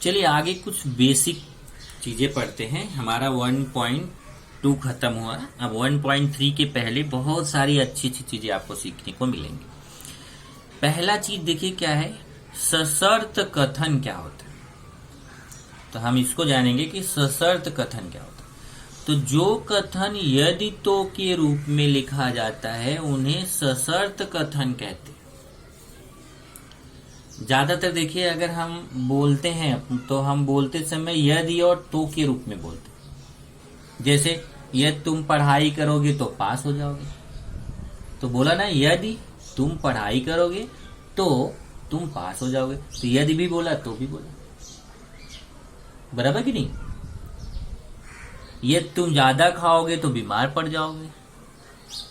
चलिए आगे कुछ बेसिक चीजें पढ़ते हैं। हमारा 1.2 खत्म हुआ। अब 1.3 के पहले बहुत सारी अच्छी अच्छी चीजें आपको सीखने को मिलेंगी। पहला चीज देखिए क्या है, सशर्त कथन क्या होता है। तो हम इसको जानेंगे कि सशर्त कथन क्या होता है। तो जो कथन यदि तो के रूप में लिखा जाता है उन्हें सशर्त कथन कहते हैं। ज्यादातर देखिए अगर हम बोलते हैं तो हम बोलते समय यदि और तो के रूप में बोलते हैं। जैसे यदि तुम पढ़ाई करोगे तो पास हो जाओगे, तो बोला ना यदि तुम पढ़ाई करोगे तो तुम पास हो जाओगे। तो यदि भी बोला तो भी बोला, बराबर कि नहीं। यदि तुम ज्यादा खाओगे तो बीमार पड़ जाओगे,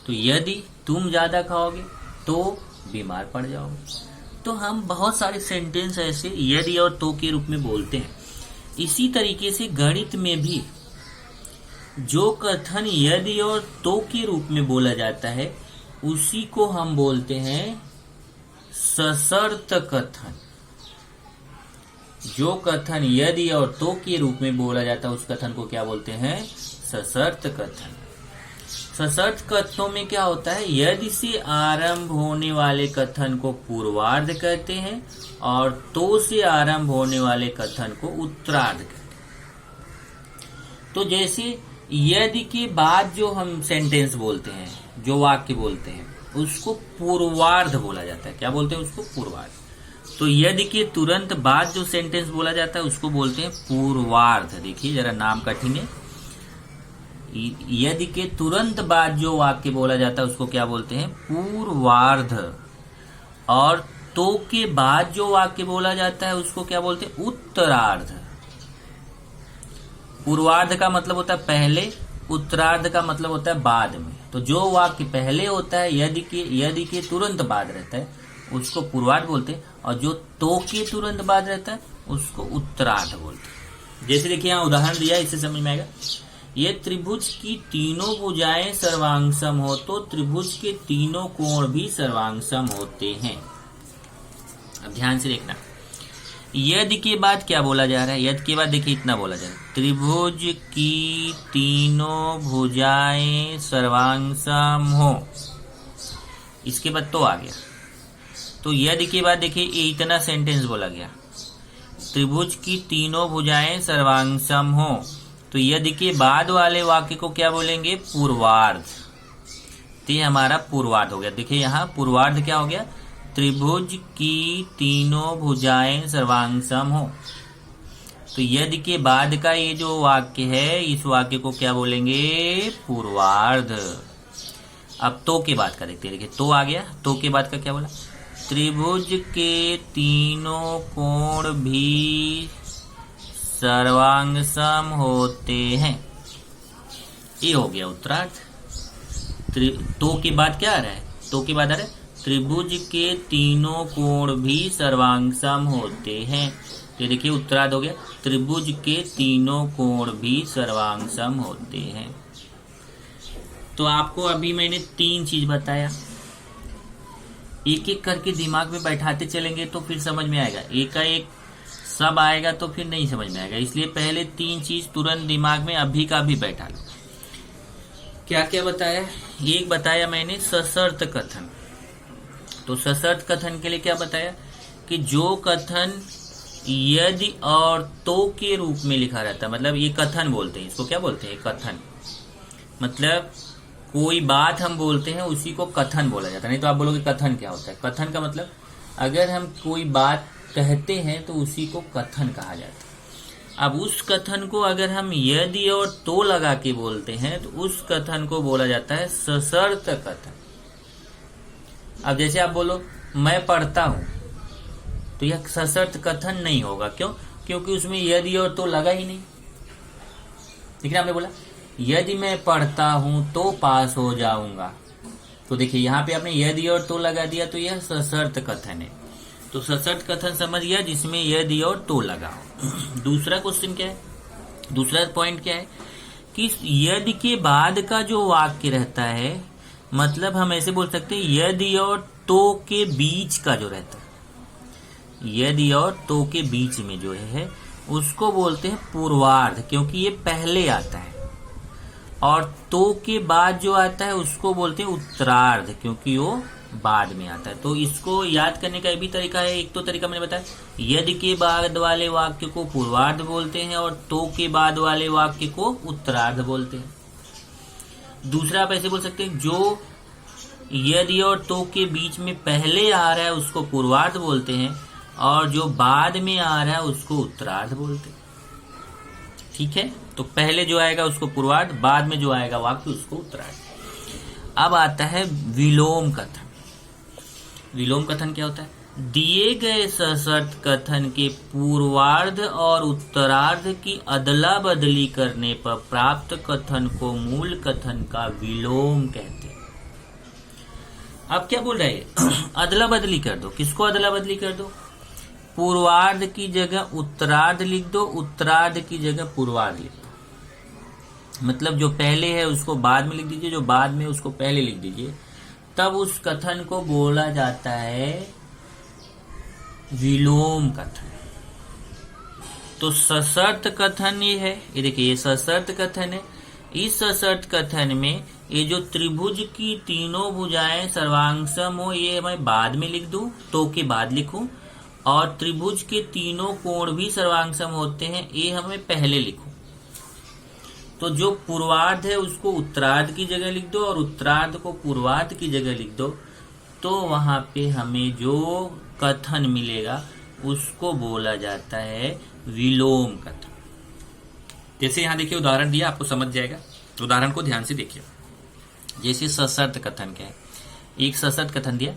तो यदि तुम ज्यादा खाओगे तो बीमार पड़ जाओगे। तो हम बहुत सारे सेंटेंस ऐसे यदि और तो के रूप में बोलते हैं। इसी तरीके से गणित में भी जो कथन यदि और तो के रूप में बोला जाता है उसी को हम बोलते हैं सशर्त कथन। जो कथन यदि और तो के रूप में बोला जाता है उस कथन को क्या बोलते हैं, सशर्त कथन। सशर्त कथनों में क्या होता है, यदि से आरंभ होने वाले कथन को पूर्वार्ध कहते हैं और तो से आरंभ होने वाले कथन को उत्तरार्ध कहते हैं। तो जैसे यदि के बाद जो हम सेंटेंस बोलते हैं, जो वाक्य बोलते हैं, उसको पूर्वार्ध बोला जाता है। क्या बोलते हैं उसको, पूर्वार्ध। तो यदि के तुरंत बाद जो सेंटेंस बोला जाता है उसको बोलते हैं पूर्वार्ध। देखिए जरा नाम कठिन है। यदि के तुरंत बाद जो वाक्य बोला जाता है उसको क्या बोलते हैं, पूर्वार्ध। और तो के बाद जो वाक्य बोला जाता है उसको क्या बोलते हैं, उत्तरार्ध। पूर्वार्ध का मतलब होता है पहले, उत्तरार्ध का मतलब होता है बाद में। तो जो वाक्य पहले होता है यदि के तुरंत बाद रहता है उसको पूर्वार्ध बोलते हैं, और जो तो के तुरंत बाद रहता है उसको उत्तरार्ध बोलते हैं। जैसे देखिए यहाँ उदाहरण दिया, इससे समझ में आएगा। ये त्रिभुज की तीनों भुजाएं सर्वांगसम हो तो त्रिभुज के तीनों कोण भी सर्वांगसम होते हैं। अब ध्यान से देखना, यदि के बाद क्या बोला जा रहा है। यदि के बाद देखिए इतना बोला जा रहा है, त्रिभुज की तीनों भुजाएं सर्वांगसम हो। इसके बाद तो आ गया। तो यदि के बाद देखिए ये इतना सेंटेंस बोला गया, त्रिभुज की तीनों भुजाएं सर्वांगसम हो। तो यदि के बाद वाले वाक्य को क्या बोलेंगे, पूर्वार्ध। तो ये हमारा पूर्वार्ध हो गया। देखिए यहाँ पूर्वार्ध क्या हो गया, त्रिभुज की तीनों भुजाएं सर्वांगसम हो। तो यदि के बाद का ये जो वाक्य है इस वाक्य को क्या बोलेंगे, पूर्वार्ध। अब तो के बाद का देखते हैं। देखिए तो आ गया, तो के बाद का क्या बोला, त्रिभुज के तीनों कोण भी सर्वांगसम होते हैं। ये हो गया उत्तरार्ध। तो के बाद क्या आ रहा है, तो के बाद आ रहा है त्रिभुज के तीनों कोण भी सर्वांगसम होते हैं। तो देखिए उत्तरार्ध हो गया, त्रिभुज के तीनों कोण भी सर्वांगसम होते हैं। तो आपको अभी मैंने 3 चीज बताया, एक एक करके दिमाग में बैठाते चलेंगे तो फिर समझ में आएगा। एक का एक सब आएगा तो फिर नहीं समझ में आएगा। इसलिए पहले 3 चीज तुरंत दिमाग में अभी का भी बैठा लो। क्या क्या बताया, एक बताया मैंने सशर्त कथन। तो सशर्त कथन के लिए क्या बताया कि जो कथन यदि और तो के रूप में लिखा रहता है, मतलब ये कथन बोलते हैं, इसको क्या बोलते हैं, कथन। मतलब कोई बात हम बोलते हैं उसी को कथन बोला जाता है। नहीं तो आप बोलोगे कथन क्या होता है। कथन का मतलब अगर हम कोई बात कहते हैं तो उसी को कथन कहा जाता है। अब उस कथन को अगर हम यदि और तो लगा के बोलते हैं तो उस कथन को बोला जाता है सशर्त कथन। अब जैसे आप बोलो मैं पढ़ता हूं, तो यह सशर्त कथन नहीं होगा। क्यों, क्योंकि उसमें यदि और तो लगा ही नहीं। लेकिन आपने बोला यदि मैं पढ़ता हूं तो पास हो जाऊंगा, तो देखिए यहाँ पे आपने यदि और तो लगा दिया, तो यह सशर्त कथन है। तो सशर्त कथन समझ गया जिसमें यदि और तो लगा हो। दूसरा क्वेश्चन क्या है, दूसरा पॉइंट क्या है कि यदि के बाद का जो वाक्य रहता है, मतलब हम ऐसे बोल सकते हैं यदि और तो के बीच का जो रहता है, यदि और तो के बीच में जो है उसको बोलते हैं पूर्वार्ध, क्योंकि ये पहले आता है। और तो के बाद जो आता है उसको बोलते हैं उत्तरार्ध, क्योंकि वो बाद में आता है। तो इसको याद करने का ये भी तरीका है। एक तो तरीका मैंने बताया, यदि के बाद वाले वाक्य को पूर्वार्ध बोलते हैं और तो के बाद वाले वाक्य को उत्तरार्ध बोलते हैं। दूसरा आप ऐसे बोल सकते हैं, जो यदि और तो के बीच में पहले आ रहा है उसको पूर्वार्ध बोलते हैं, और जो बाद में आ रहा है उसको उत्तरार्ध बोलते हैं। ठीक है, तो पहले जो आएगा उसको पूर्वार्ध, बाद में जो आएगा वाक्य उसको उत्तरार्ध। अब आता है विलोम कथन। विलोम कथन क्या होता है? दिए गए सशर्त कथन के पूर्वार्ध और उत्तरार्ध की अदला बदली करने पर प्राप्त कथन को मूल कथन का विलोम कहते हैं। अब क्या बोल रहे हैं? अदला बदली कर दो। किसको अदला बदली कर दो? पूर्वार्ध की जगह उत्तरार्ध लिख दो, उत्तरार्ध की जगह पूर्वार्ध लिख दो। मतलब जो पहले है उसको बाद में लिख दीजिए, जो बाद में उसको पहले लिख दीजिए। तब उस कथन को बोला जाता है विलोम कथन। तो सशर्त कथन ये है, ये देखिए ये सशर्त कथन है। इस सशर्त कथन में ये जो त्रिभुज की तीनों भुजाएं सर्वांगसम हो, ये मैं बाद में लिख दूं, तो के बाद लिखूं। और त्रिभुज के तीनों कोण भी सर्वांगसम होते हैं, ये हमें पहले लिखूं। तो जो पूर्वार्ध है उसको उत्तरार्ध की जगह लिख दो और उत्तरार्ध को पूर्वार्ध की जगह लिख दो। तो वहां पे हमें जो कथन मिलेगा उसको बोला जाता है विलोम कथन। जैसे यहां देखिए उदाहरण दिया, आपको समझ जाएगा। उदाहरण को ध्यान से देखिए। जैसे सशर्त कथन क्या है? एक सशर्त कथन दिया,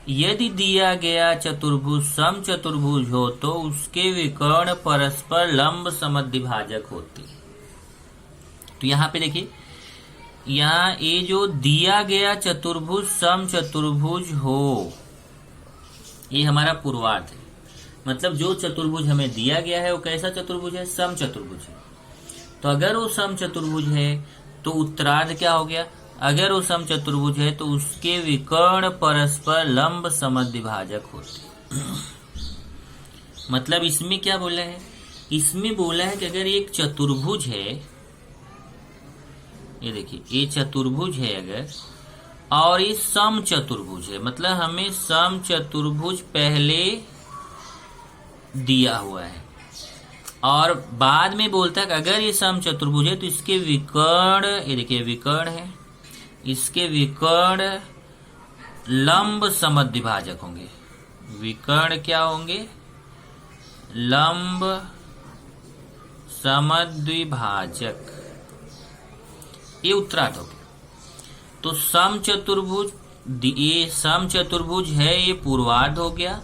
यदि दिया गया चतुर्भुज सम चतुर्भुज हो तो उसके विकर्ण परस्पर लंब समद्विभाजक होते हैं। तो यहाँ पे देखिए, यहाँ ये जो दिया गया चतुर्भुज सम चतुर्भुज हो, ये हमारा पूर्वार्ध है। मतलब जो चतुर्भुज हमें दिया गया है वो कैसा चतुर्भुज है? सम चतुर्भुज है। तो अगर वो सम चतुर्भुज है तो उत्तरार्ध क्या हो गया? अगर वो सम चतुर्भुज है तो उसके विकर्ण परस्पर लंब समद्विभाजक होते। मतलब इसमें क्या बोला है? इसमें बोला है कि अगर एक चतुर्भुज है, ये देखिए ये चतुर्भुज है अगर, और ये सम चतुर्भुज है, मतलब हमें सम चतुर्भुज पहले दिया हुआ है और बाद में बोलता है कि अगर ये सम चतुर्भुज है तो इसके विकर्ण, ये देखिए विकर्ण है, इसके विकर्ण लंब समद्विभाजक होंगे। विकर्ण क्या होंगे? लंब समद्विभाजक। ये उत्तरार्ध हो गया। तो सम चतुर्भुज, ये सम चतुर्भुज है, ये पूर्वार्ध हो गया,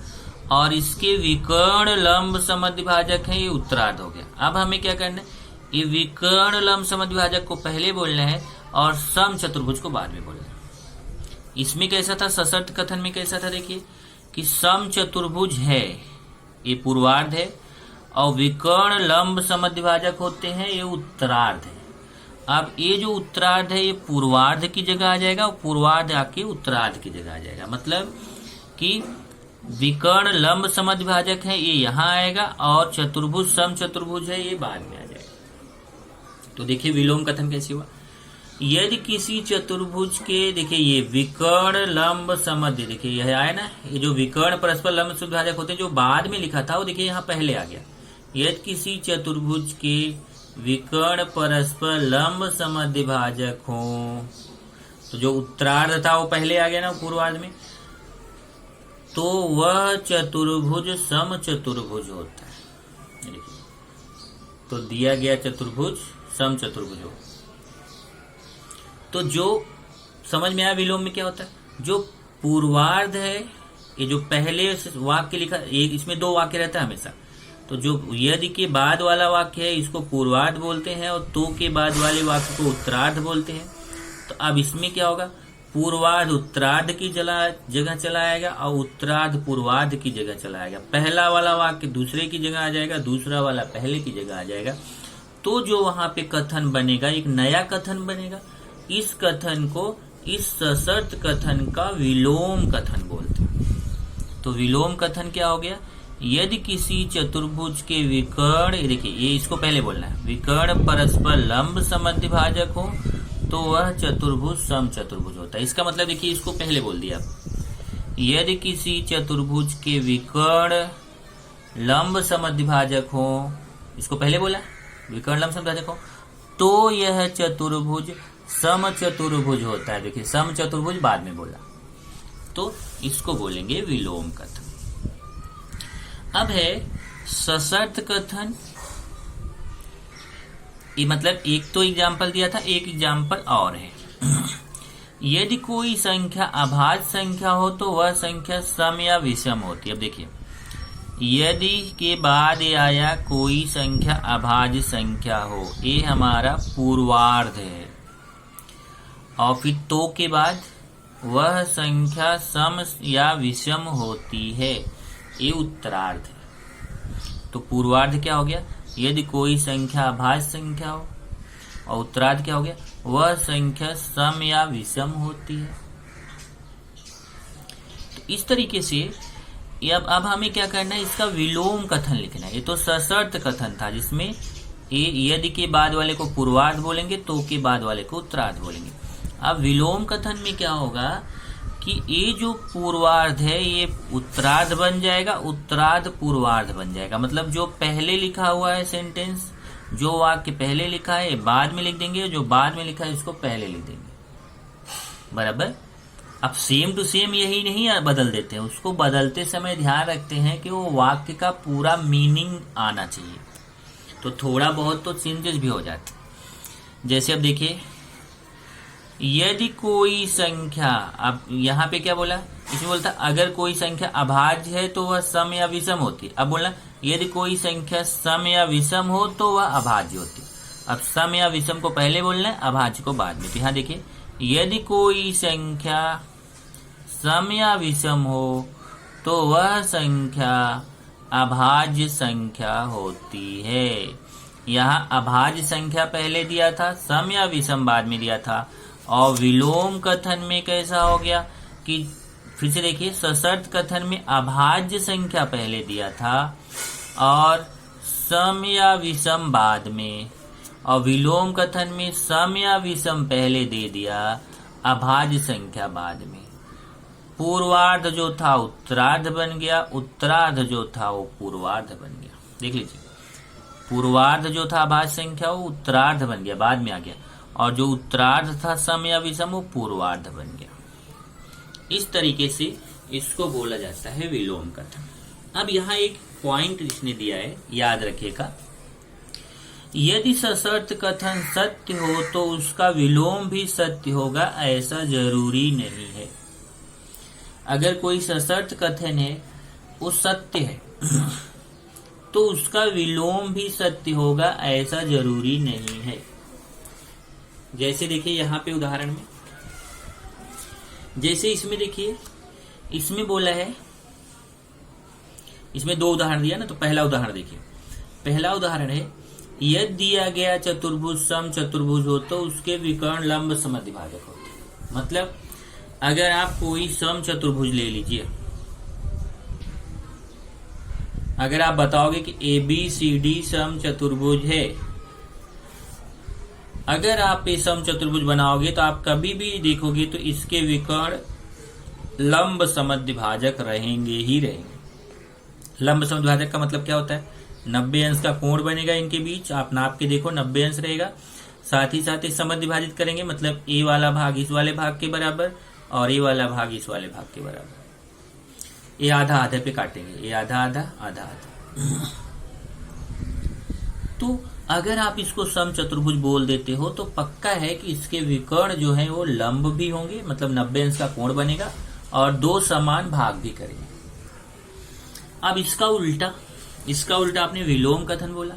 और इसके विकर्ण लंब समद्विभाजक है, ये उत्तरार्ध हो गया। अब हमें क्या करना है? ये विकर्ण लंब समद्विभाजक को पहले बोलना है और सम चतुर्भुज को बाद में बोलना है। इसमें कैसा था? सशर्त कथन में कैसा था? देखिए कि सम चतुर्भुज है, ये पूर्वार्ध है, और विकर्ण लंब समद्विभाजक होते हैं, ये उत्तरार्ध है। अब ये जो उत्तरार्ध है ये पूर्वार्ध की जगह आ जाएगा और पूर्वार्ध आके उत्तरार्ध की जगह आ जाएगा। मतलब कि विकर्ण लंब समद्विभाजक है, ये यहाँ आएगा, और चतुर्भुज सम चतुर्भुज है, ये बाद में आ जाएगा। तो देखिए विलोम कथन कैसे हुआ? यदि किसी चतुर्भुज के, देखिए ये विकर्ण लंब समद्वि, देखिए यह आया ना, ये जो विकर्ण परस्पर लंब समद्विभाजक होते हैं जो बाद में लिखा था वो देखिए यहाँ पहले आ गया। यदि किसी चतुर्भुज के विकर्ण परस्पर लंब समद्विभाजक हो, तो जो उत्तरार्ध था वो पहले आ गया ना पूर्वार्ध में, तो वह चतुर्भुज सम चतुर्भुज होता है। देखिए तो दिया गया चतुर्भुज सम चतुर्भुज हो। तो जो समझ में आया विलोम में क्या होता है? जो पूर्वार्ध है, ये जो पहले वाक्य लिखा, ये इसमें दो वाक्य रहता है हमेशा। तो जो यदि के बाद वाला वाक्य है इसको पूर्वार्ध बोलते हैं, और तो के बाद वाले वाक्य को उत्तरार्ध बोलते हैं। तो अब इसमें क्या होगा? पूर्वार्ध उत्तरार्ध की जगह चला आएगा और उत्तरार्ध पूर्वार्ध की जगह चला आएगा। पहला वाला वाक्य दूसरे की जगह आ जाएगा, दूसरा वाला पहले की जगह आ जाएगा। तो जो वहां पे कथन बनेगा, एक नया कथन बनेगा। इस कथन को, इस सशर्त कथन का विलोम कथन बोलते हैं। तो विलोम कथन क्या हो गया? यदि किसी चतुर्भुज के विकर्ण, देखिए ये इसको पहले बोलना है, विकर्ण परस्पर लंब समद्विभाजक हो तो वह चतुर्भुज समचतुर्भुज होता है। इसका मतलब देखिए इसको पहले बोल दिया। यदि किसी चतुर्भुज के विकर्ण लंब समद्विभाजक हो, इसको पहले बोला, विकर्ण लंब समद्विभाजक हो तो यह चतुर्भुज समचतुर्भुज होता है। देखिए समचतुर्भुज बाद में बोला, तो इसको बोलेंगे विलोम कथन। अब है सशर्त कथन। ये मतलब एक तो एग्जाम्पल दिया था, एक एग्जाम्पल और है। यदि कोई संख्या अभाज्य संख्या हो तो वह संख्या सम या विषम होती है। अब देखिए यदि के बाद ये आया कोई संख्या अभाज्य संख्या हो, ये हमारा पूर्वार्ध है, और फिर तो के बाद वह संख्या सम या विषम होती है, ये उत्तरार्ध है। तो पूर्वार्ध क्या हो गया, यदि कोई संख्या अभाज्य संख्या हो, और उत्तरार्ध क्या हो गया, वह संख्या सम या विषम होती है। तो इस तरीके से अब हमें क्या करना है, इसका विलोम कथन लिखना है। ये तो सशर्त कथन था जिसमें यदि के बाद वाले को पूर्वार्ध बोलेंगे, तो के बाद वाले को उत्तरार्ध बोलेंगे। अब विलोम कथन में क्या होगा कि ये जो पूर्वार्ध है ये उत्तरार्ध बन जाएगा, उत्तरार्ध पूर्वार्ध बन जाएगा। मतलब जो पहले लिखा हुआ है सेंटेंस, जो वाक्य पहले लिखा है बाद में लिख देंगे, जो बाद में लिखा है इसको पहले लिख देंगे। बराबर। अब सेम टू सेम यही नहीं बदल देते हैं, उसको बदलते समय ध्यान रखते हैं कि वो वाक्य का पूरा मीनिंग आना चाहिए। तो थोड़ा बहुत तो चेंजेस भी हो जाते। जैसे अब देखिए यदि कोई संख्या, अब यहाँ पे क्या बोला, इसमें बोलता अगर कोई संख्या अभाज्य है तो वह सम या विषम होती है। अब बोला यदि कोई संख्या सम या विषम हो तो वह अभाज्य होती है। अब सम या विषम को पहले बोलना है, अभाज्य को बाद में। तो यहाँ देखिए यदि कोई संख्या सम या विषम हो तो वह संख्या अभाज्य संख्या होती है। यहाँ अभाज्य संख्या पहले दिया था, सम या विषम बाद में दिया था। और विलोम कथन में कैसा हो गया कि फिर से देखिए सशर्त कथन में अभाज्य संख्या पहले दिया था और सम या विषम बाद में, और विलोम कथन में सम या विषम पहले दे दिया, अभाज्य संख्या बाद में। पूर्वार्ध जो था उत्तरार्ध बन गया, उत्तरार्ध जो था वो पूर्वार्ध बन गया। देख लीजिए पूर्वार्ध जो था अभाज्य संख्या वो उत्तरार्ध बन गया, बाद में आ गया, और जो उत्तरार्ध था सम या विषम वो पूर्वार्ध बन गया। इस तरीके से इसको बोला जाता है विलोम कथन। अब यहाँ एक पॉइंट इसने दिया है, याद रखिएगा। यदि सशर्त कथन सत्य हो तो उसका विलोम भी सत्य होगा, ऐसा जरूरी नहीं है। अगर कोई सशर्त कथन है वो सत्य है तो उसका विलोम भी सत्य होगा, ऐसा जरूरी नहीं है। जैसे देखिए यहाँ पे उदाहरण में, जैसे इसमें देखिए इसमें बोला है, इसमें दो उदाहरण दिया ना, तो पहला उदाहरण देखिए। पहला उदाहरण है यदि दिया गया चतुर्भुज सम चतुर्भुज हो तो उसके विकर्ण लंब समद्विभाजक होते हैं। मतलब अगर आप कोई सम चतुर्भुज ले लीजिए, अगर आप बताओगे कि ABCD सम चतुर्भुज है, अगर आप ये सम चतुर्भुज बनाओगे तो आप कभी भी देखोगे तो इसके विकर्ण लंब समद्विभाजक रहेंगे ही रहेंगे। लंब समद्विभाजक का मतलब क्या होता है, 90 अंश का कोण बनेगा इनके बीच, आप नाप के देखो 90 अंश रहेगा। साथ ही साथ समद्विभाजित करेंगे, मतलब ए वाला भाग इस वाले भाग के बराबर और ए वाला भाग इस वाले भाग के बराबर। ये आधा आधे पे काटेंगे, ये आधा आधा आधा आधा। तो अगर आप इसको सम चतुर्भुज बोल देते हो तो पक्का है कि इसके विकर्ण जो है वो लंब भी होंगे, मतलब 90 अंश का कोण बनेगा, और दो समान भाग भी करेंगे। अब इसका उल्टा आपने विलोम कथन बोला।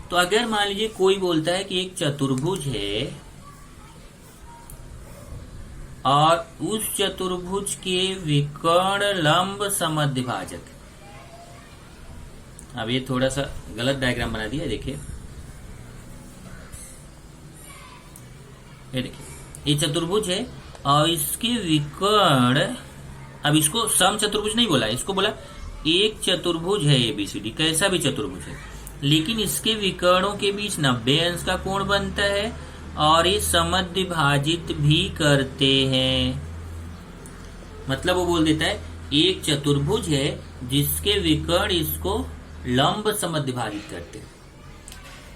तो अगर मान लीजिए कोई बोलता है कि एक चतुर्भुज है और उस चतुर्भुज के विकर्ण लंब समद्विभाजक, अब ये थोड़ा सा गलत डायग्राम बना दिया, देखिए ये देखिए ये चतुर्भुज है और इसके विकर्ण, अब इसको सम चतुर्भुज नहीं बोला, इसको बोला एक चतुर्भुज है ABCD, कैसा भी चतुर्भुज है, लेकिन इसके विकर्णों के बीच 90 अंश का कोण बनता है और ये समद्विभाजित भी करते हैं। मतलब वो बोल देता है एक चतुर्भुज है जिसके विकर्ण इसको लंब समद्विभाजित करते हैं,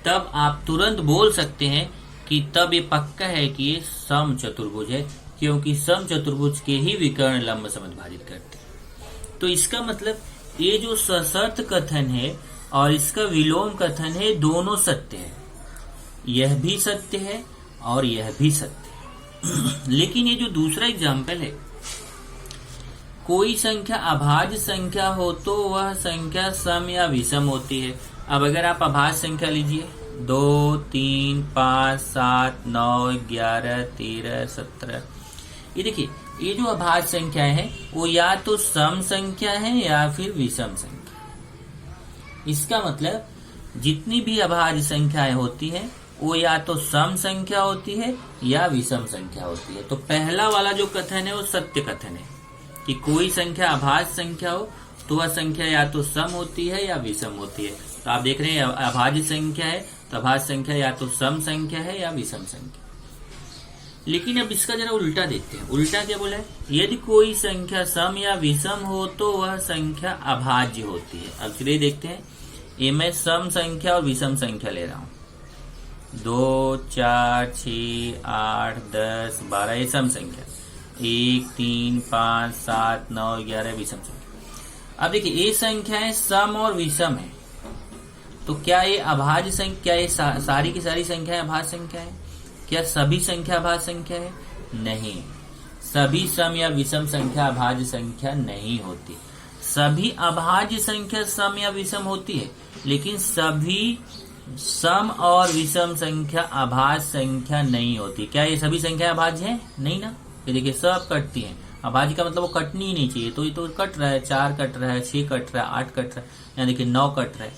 तब आप तुरंत बोल सकते हैं कि तब ये पक्का है कि ये सम चतुर्भुज है, क्योंकि सम चतुर्भुज के ही विकर्ण लंब समद्विभाजित करते हैं। तो इसका मतलब ये जो सशर्त कथन है और इसका विलोम कथन है, दोनों सत्य है। यह भी सत्य है और यह भी सत्य है। लेकिन ये जो दूसरा एग्जाम्पल है, कोई संख्या अभाज्य संख्या हो तो वह संख्या सम या विषम होती है। अब अगर आप अभाज्य संख्या लीजिए 2, 3, 5, 7, 9, 11, 13, 17, ये देखिए, ये जो अभाज्य संख्याएं हैं वो या तो सम संख्या है या फिर विषम संख्या। इसका मतलब जितनी भी अभाज्य संख्याएं होती हैं वो या तो सम संख्या होती है या विषम संख्या होती है। तो पहला वाला जो कथन है वो सत्य कथन है कि कोई संख्या अभाज्य संख्या हो तो वह संख्या या तो सम होती है या विषम होती है। तो आप देख रहे हैं अभाज्य संख्या है तो अभाज्य संख्या या तो सम संख्या है या विषम संख्या। लेकिन अब इसका जरा उल्टा देखते हैं। उल्टा क्या बोला है? यदि कोई संख्या सम या विषम हो तो वह संख्या अभाज्य होती है। अब चलिए देखते हैं। ये मैं सम संख्या और विषम संख्या ले रहा हूं। 2, 4, 6, 8, 10, 12 ये सम संख्या, 1, 3, 5, 7, 9, 11 विषम संख्या। अब देखिए ये संख्याएं सम और विषम है, तो क्या ये अभाज्य संख्या, क्या ये सारी की सारी संख्याएं अभाज्य संख्या है? क्या सभी संख्या अभाज्य संख्या है? नहीं, सभी सम या विषम संख्या अभाज्य संख्या नहीं होती। सभी अभाज्य संख्या सम या विषम होती है, लेकिन सभी सम और विषम संख्या अभाज्य संख्या नहीं होती। क्या ये सभी संख्या अभाज्य है? नहीं ना। ये देखिए सब कटती हैं। अभाज्य का मतलब वो कटनी ही नहीं चाहिए, तो ये तो कट रहा है। 4 कट रहा है, 6 कट रहा है, 8 कट रहा है, यहाँ देखिए 9 कट रहा है।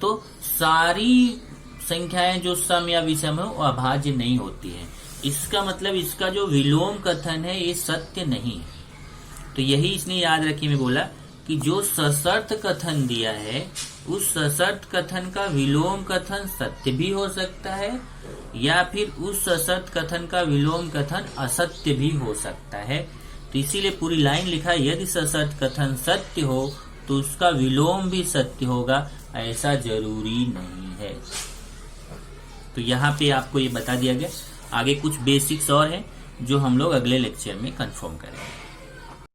तो सारी संख्याएं जो सम या विषम है वो अभाज्य नहीं होती है। इसका मतलब इसका जो विलोम कथन है ये सत्य नहीं है। तो यही इसने याद रखिए, मैं बोला कि जो सशर्त कथन दिया है उस सशर्त कथन का विलोम कथन सत्य भी हो सकता है या फिर उस सशर्त कथन का विलोम कथन असत्य भी हो सकता है। तो इसीलिए पूरी लाइन लिखा है, यदि सशर्त कथन सत्य हो तो उसका विलोम भी सत्य होगा, ऐसा जरूरी नहीं है। तो यहाँ पे आपको ये बता दिया गया। आगे कुछ बेसिक्स और हैं जो हम लोग अगले लेक्चर में कंफर्म करेंगे।